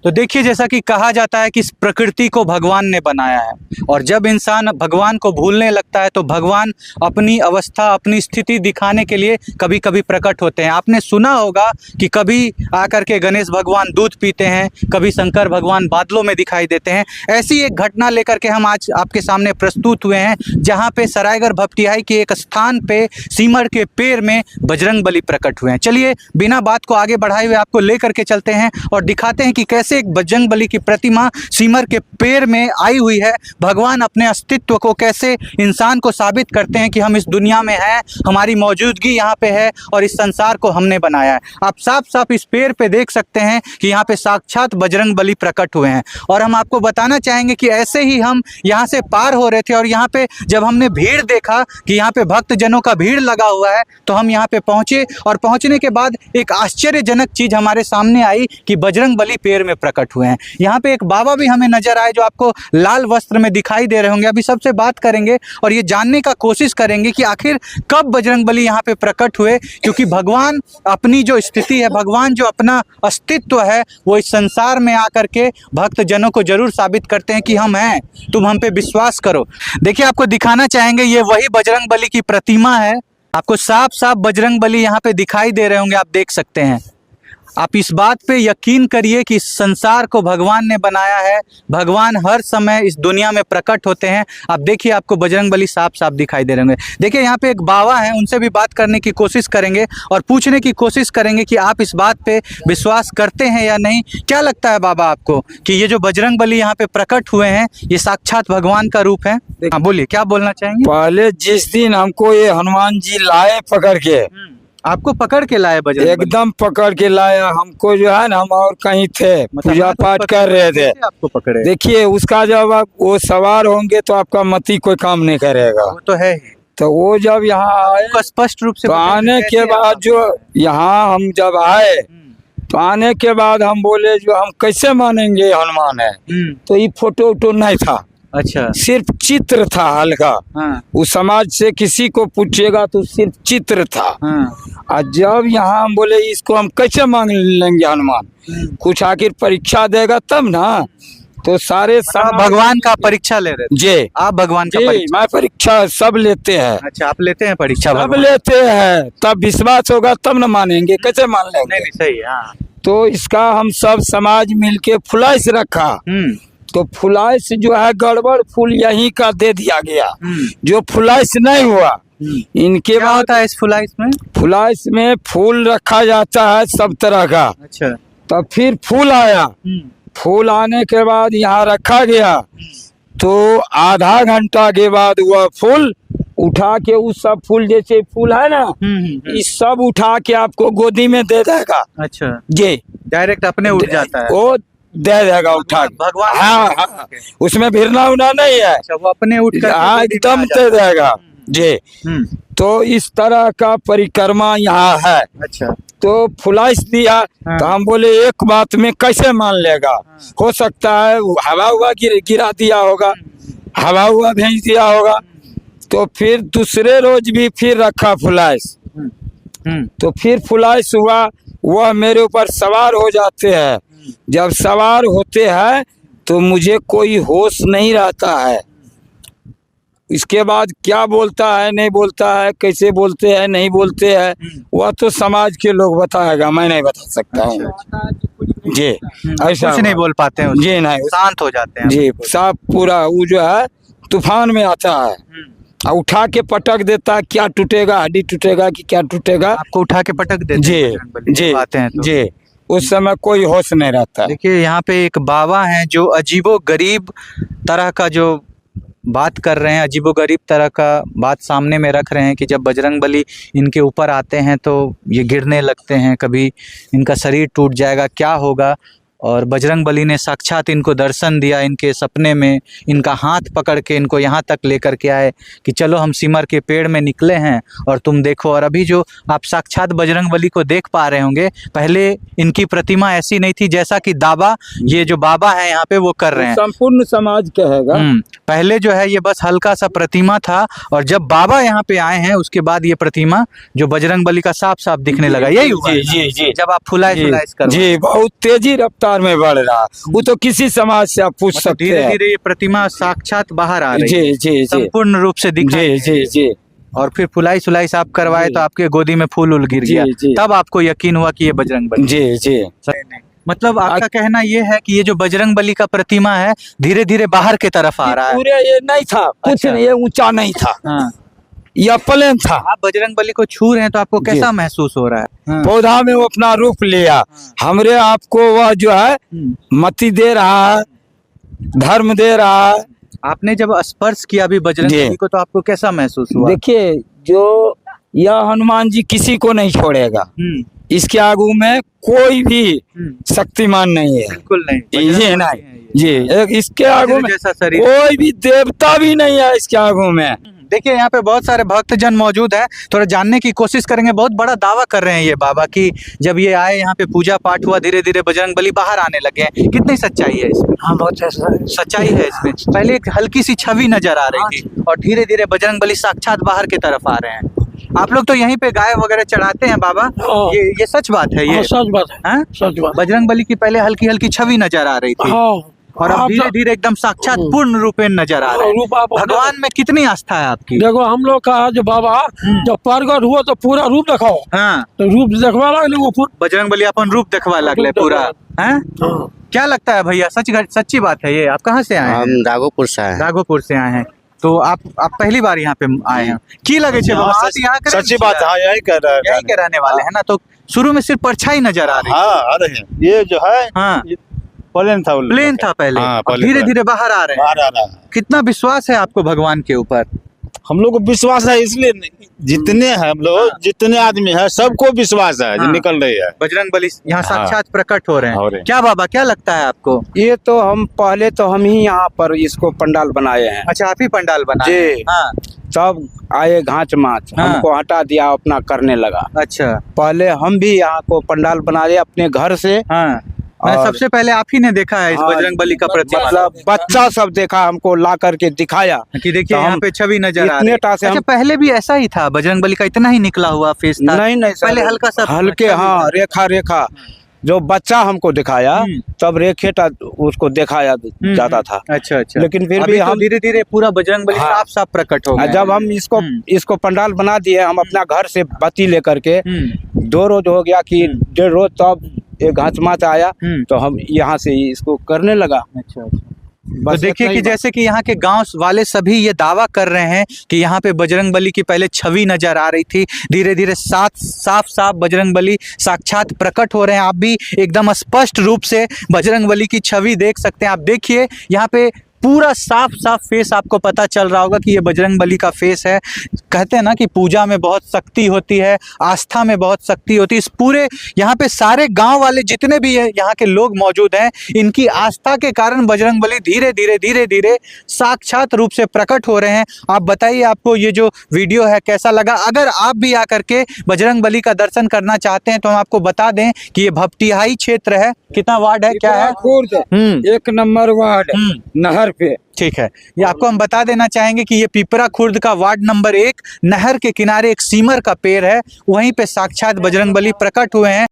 तो देखिए, जैसा कि कहा जाता है कि इस प्रकृति को भगवान ने बनाया है, और जब इंसान भगवान को भूलने लगता है तो भगवान अपनी अवस्था, अपनी स्थिति दिखाने के लिए कभी कभी प्रकट होते हैं। आपने सुना होगा कि कभी आकर के गणेश भगवान दूध पीते हैं, कभी शंकर भगवान बादलों में दिखाई देते हैं। ऐसी एक घटना लेकर के हम आज आपके सामने प्रस्तुत हुए हैं, जहाँ पे सरायगढ़ भपटियाही के एक स्थान पे सीमर के पेड़ में बजरंगबली प्रकट हुए हैं। चलिए बिना बात को आगे बढ़ाए हुए आपको लेकर के चलते हैं और दिखाते हैं कि कैसे एक बजरंगबली की प्रतिमा सीमर के पेड़ में आई हुई है। भगवान अपने अस्तित्व को कैसे इंसान को साबित करते हैं कि हम इस दुनिया में हैं, हमारी मौजूदगी यहाँ पे है और इस संसार को हमने बनाया है। आप साफ साफ इस पेड़ पे देख सकते हैं कि यहाँ पे साक्षात बजरंगबली प्रकट हुए हैं। और हम आपको बताना चाहेंगे कि ऐसे ही हम यहाँ से पार हो रहे थे और यहाँ पे जब हमने भीड़ देखा कि यहाँ पे भक्तजनों का भीड़ लगा हुआ है, तो हम यहाँ पे पहुँचे और पहुँचने के बाद एक आश्चर्यजनक चीज़ हमारे सामने आई कि बजरंगबली पेड़ में प्रकट हुए हैं। यहाँ पे एक बाबा भी हमें नजर आए जो आपको लाल वस्त्र में दिखाई दे रहे होंगे। अभी सबसे बात करेंगे और ये जानने का कोशिश करेंगे कि आखिर कब बजरंगबली यहाँ पे प्रकट हुए, क्योंकि भगवान अपनी जो स्थिति है, भगवान जो अपना अस्तित्व है, वो इस संसार में आकर के भक्तजनों को जरूर साबित करते हैं कि हम हैं, तुम हम पे विश्वास करो। देखिए, आपको दिखाना चाहेंगे, ये वही बजरंगबली की प्रतिमा है। आपको साफ साफ बजरंगबली यहाँ पे दिखाई दे रहे होंगे, आप देख सकते हैं। आप इस बात पे यकीन करिए कि इस संसार को भगवान ने बनाया है। भगवान हर समय इस दुनिया में प्रकट होते हैं। आप देखिए, आपको बजरंगबली साफ साफ दिखाई दे रहे होंगे। देखिए, यहाँ पे एक बाबा हैं, उनसे भी बात करने की कोशिश करेंगे और पूछने की कोशिश करेंगे कि आप इस बात पे विश्वास करते हैं या नहीं। क्या लगता है बाबा आपको कि ये जो बजरंगबली यहाँ पे प्रकट हुए हैं, ये साक्षात भगवान का रूप है? हाँ, बोलिए, क्या बोलना चाहेंगे? पहले जिस दिन हमको ये हनुमान जी लाए पकड़ के, आपको पकड़ के लाए बजरंगबली? एकदम पकड़ के लाया हमको, जो है ना, हम और कहीं थे, पूजा पाठ कर रहे थे। आपको पकड़े? देखिए, उसका जब आप वो सवार होंगे तो आपका मति कोई काम नहीं करेगा। वो तो है ही। तो वो जब यहाँ आए, स्पष्ट रूप से तो आने के बाद जो यहाँ हम जब आए, तो आने के बाद हम बोले जो हम कैसे मानेंगे हनुमान है। तो ये फोटो वोटो नहीं था, अच्छा, सिर्फ चित्र था हल्का। हाँ। उस समाज से किसी को पूछेगा तो सिर्फ चित्र था। हाँ। और जब यहाँ हम बोले इसको हम कैसे मांग लेंगे हनुमान, कुछ आखिर परीक्षा देगा तब ना। तो सारे भगवान का परीक्षा ले रहे थे? जी, आप भगवान का परीक्षा? मैं परीक्षा सब लेते हैं। अच्छा, आप लेते हैं परीक्षा? सब लेते हैं, तब विश्वास होगा तब न मानेंगे, कैसे मान लेंगे? नहीं, सही है। हाँ। तो इसका हम सब समाज मिलके फुलाइश रखा। तो फुलाइश जो है गड़बड़ फूल यहीं का दे दिया गया, जो फुलाइश नहीं हुआ। इनके क्या होता है इस फुलाइश में? फुलाइश में फूल रखा जाता है सब तरह का। अच्छा। तब फिर फूल आया, फूल आने के बाद यहाँ रखा गया, तो आधा घंटा के बाद वह फूल उठा के, उस सब फूल जैसे फूल है ना, इस सब उठा के आपको गोदी में दे देगा। अच्छा जी, डायरेक्ट अपने उठ जाता है? वो दे देगा उठा के। भगवान? हाँ, उसमें भिरना उना नहीं है। अच्छा, वो अपने उठ कर? हाँ, एकदम दे देगा जी। तो इस तरह का परिक्रमा यहाँ है। अच्छा। तो फुलाइश दिया। हाँ। तो हम बोले एक बात में कैसे मान लेगा? हाँ। हो सकता है हवा हुआ गिरा दिया होगा, हवा हुआ भेज दिया होगा। तो फिर दूसरे रोज भी फिर रखा फुलाइश। तो फिर फुलाइश हुआ, वह मेरे ऊपर सवार हो जाते हैं। जब सवार होते हैं तो मुझे कोई होश नहीं रहता है। इसके बाद क्या बोलता है नहीं बोलता है, कैसे बोलते हैं नहीं बोलते हैं, वह तो समाज के लोग बताएगा, मैं नहीं बता सकता हूँ। जी, ऐसा कुछ नहीं बोल पाते हैं? जी नहीं, शांत हो जाते हैं जी। सब पूरा वो जो है तूफान में आता है, उठा के पटक देता है। क्या टूटेगा, हड्डी टूटेगा कि क्या टूटेगा? आपको उठा के पटक देते? जी जी आते हैं तो। जी, उस समय कोई होश नहीं रहता। देखिए, यहाँ पे एक बाबा हैं जो अजीबो गरीब तरह का जो बात कर रहे हैं, अजीबो गरीब तरह का बात सामने में रख रहे हैं कि जब बजरंगबली इनके ऊपर आते हैं तो ये गिरने लगते हैं, कभी इनका शरीर टूट जाएगा, क्या होगा। और बजरंगबली ने साक्षात इनको दर्शन दिया, इनके सपने में इनका हाथ पकड़ के इनको यहाँ तक लेकर के आए कि चलो हम सिमर के पेड़ में निकले हैं और तुम देखो। और अभी जो आप साक्षात बजरंगबली को देख पा रहे होंगे, पहले इनकी प्रतिमा ऐसी नहीं थी जैसा कि दावा ये जो बाबा है यहाँ पे वो कर रहे हैं। संपूर्ण समाज कहेगा। पहले जो है ये बस हल्का सा प्रतिमा था, और जब बाबा यहाँ पे आए हैं उसके बाद ये प्रतिमा जो बजरंगबली का साफ साफ दिखने लगा। यही हुआ? जी जी जी। जब आप फुलाइश कर? जी, बहुत तेजी रफ्तार विस्तार में बढ़ रहा है। वो तो किसी समाज से आप पूछ मतलब सकते धीरे हैं। धीरे ये प्रतिमा साक्षात बाहर आ रही जी है, जी जी संपूर्ण रूप से दिखाई जी दे रही जी है। जी और फिर फुलाई सुलाई साहब करवाए जी। तो आपके गोदी में फूल उल गिर जी, गया, जी। तब आपको यकीन हुआ कि ये बजरंग बली। जी जी मतलब आपका कहना ये है कि ये जो बजरंग बली का प्रतिमा है धीरे धीरे बाहर की तरफ आ रहा है। पूरे ये नहीं था, कुछ अच्छा। नहीं, ये ऊंचा नहीं था, हाँ, यह प्लेन था। आप बजरंग बली को छू रहे हैं तो आपको जी। कैसा महसूस हो रहा है? हाँ। पौधा में वो अपना रूप लिया, हमरे आपको वह जो है मति दे रहा है, धर्म दे रहा है। आपने जब स्पर्श किया अभी बजरंग जी। बली को तो आपको कैसा महसूस हुआ? देखिए, जो यह हनुमान जी किसी को नहीं छोड़ेगा, हम्म, इसके आगू में कोई भी हम्म, शक्तिमान नहीं है। बिल्कुल नहीं, ये बजरंग बली नहीं है ये। जी, इसके आगू में जैसा शरीर। कोई भी देवता भी नहीं है इसके आगू में। देखिए यहाँ पे बहुत सारे भक्तजन मौजूद हैं, थोड़ा जानने की कोशिश करेंगे। बहुत बड़ा दावा कर रहे हैं ये बाबा कि जब ये आए यहाँ पे पूजा पाठ हुआ, धीरे धीरे बजरंग बली बाहर आने लगे हैं। कितनी सच्चाई है इसमें? हाँ, बहुत सच्चाई है इसमें। पहले एक हल्की सी छवि नजर आ रही थी और धीरे धीरे बजरंग बली साक्षात बाहर की तरफ आ रहे हैं। आप लोग तो यहीं पे गाय वगैरह चढ़ाते हैं बाबा, हाँ। ये सच बात है? ये सच बात है, हाँ? सच बात। बजरंग बली की पहले हल्की हल्की छवि नजर आ रही थी हाँ, और अब आप धीरे धीरे एकदम साक्षात पूर्ण रूपेण नजर आ रहे हैं। रूप आप भगवान में कितनी आस्था है आपकी? देखो, हम लोग का जो बाबा जब प्रगट हुआ तो पूरा रूप दिखाओ, हाँ, तो रूप देखवा लगले वो पूरा। बजरंग बली अपन रूप दिखवा लगले रूप पूरा। दिखवा। हैं? हाँ। क्या लगता है भैया, सच्ची बात है ये? आप कहाँ से आए हैं? हम राघोपुर से आए हैं। राघोपुर से आए हैं। तो आप पहली बार यहाँ पे आए हैं? की लगे छे बाबा? आप यहाँ के सच्ची बात है, हाँ, यही कर रहा है। यहीं के रहने वाले हैं ना? तो शुरू में सिर्फ परछाई नजर आ रही। हाँ, आ रहे हैं। ये जो है हाँ, प्लेन था, प्लेन था पहले, हाँ, अब पहले धीरे था। धीरे बाहर आ रहे हैं। बाहर आ रहा है। कितना विश्वास है आपको भगवान के ऊपर? हम लोग को विश्वास है, इसलिए जितने हैं हम लोग, जितने आदमी है, सबको विश्वास है जो हाँ। निकल रही है। बजरंग बली यहाँ हाँ। साक्षात प्रकट हो रहे हो रहे हैं। हैं। क्या बाबा, क्या लगता है आपको? ये तो हम पहले तो हम ही यहाँ पर इसको पंडाल बनाए हैं, अच्छा, आप ही पंडाल बनाए जी। हैं? हाँ, तब आए घाच माच, हाँ। हमको हटा दिया, अपना करने लगा। अच्छा, पहले हम भी यहाँ को पंडाल बनाए अपने घर से, हाँ। मैं और- सबसे पहले आप ही ने देखा है इस हाँ, बजरंग बली का प्रतिमा? मतलब बच्चा सब देखा, हमको ला करके दिखाया कि देखिए तो यहाँ हम पे छवि नजर आ इतने रही टा है। से अच्छा, हम- पहले भी ऐसा ही था बजरंग बली का? इतना ही निकला हुआ फेस था? नहीं नहीं सर, पहले हल्का सा हल्के, छवि हाँ, था। रेखा रेखा जो बच्चा हमको दिखाया तब रेखेटा उसको दिखाया जाता था। अच्छा अच्छा। लेकिन फिर अभी भी तो हम धीरे धीरे पूरा बजरंग बली हाँ। साफ साफ प्रकट हो गया। जब हम इसको पंडाल बना दिए, हम अपना घर से बत्ती लेकर के 2 रोज हो गया कि 1.5 रोज, तब एक घाच माच आया तो हम यहाँ से ही इसको करने लगा। अच्छा अच्छा। तो बस देखिए इतना कि ही बात। जैसे कि यहाँ के गांव वाले सभी ये दावा कर रहे हैं कि यहाँ पे बजरंग बली की पहले छवि नजर आ रही थी, धीरे धीरे साफ साफ बजरंग बली साक्षात प्रकट हो रहे हैं। आप भी एकदम स्पष्ट रूप से बजरंग बली की छवि देख सकते हैं। आप देखिए यहाँ पे पूरा साफ साफ फेस आपको पता चल रहा होगा कि ये बजरंग बली का फेस है। कहते हैं ना कि पूजा में बहुत शक्ति होती है, आस्था में बहुत शक्ति होती है। इस पूरे यहाँ पे सारे गांव वाले जितने भी है यहाँ के लोग मौजूद हैं, इनकी आस्था के कारण बजरंग बली धीरे धीरे साक्षात रूप से प्रकट हो रहे हैं। आप बताइए, आपको ये जो वीडियो है कैसा लगा? अगर आप भी आकर के बजरंग बली का दर्शन करना चाहते हैं तो हम आपको बता दें कि ये भपटियाही क्षेत्र है। कितना वार्ड है, क्या है? खुर्द 1 नंबर वार्ड, नहर पे। ठीक है, ये आपको हम बता देना चाहेंगे कि ये पिपरा खुर्द का वार्ड नंबर 1, नहर के किनारे एक सीमर का पेड़ है, वहीं पे साक्षात बजरंग बली प्रकट हुए हैं।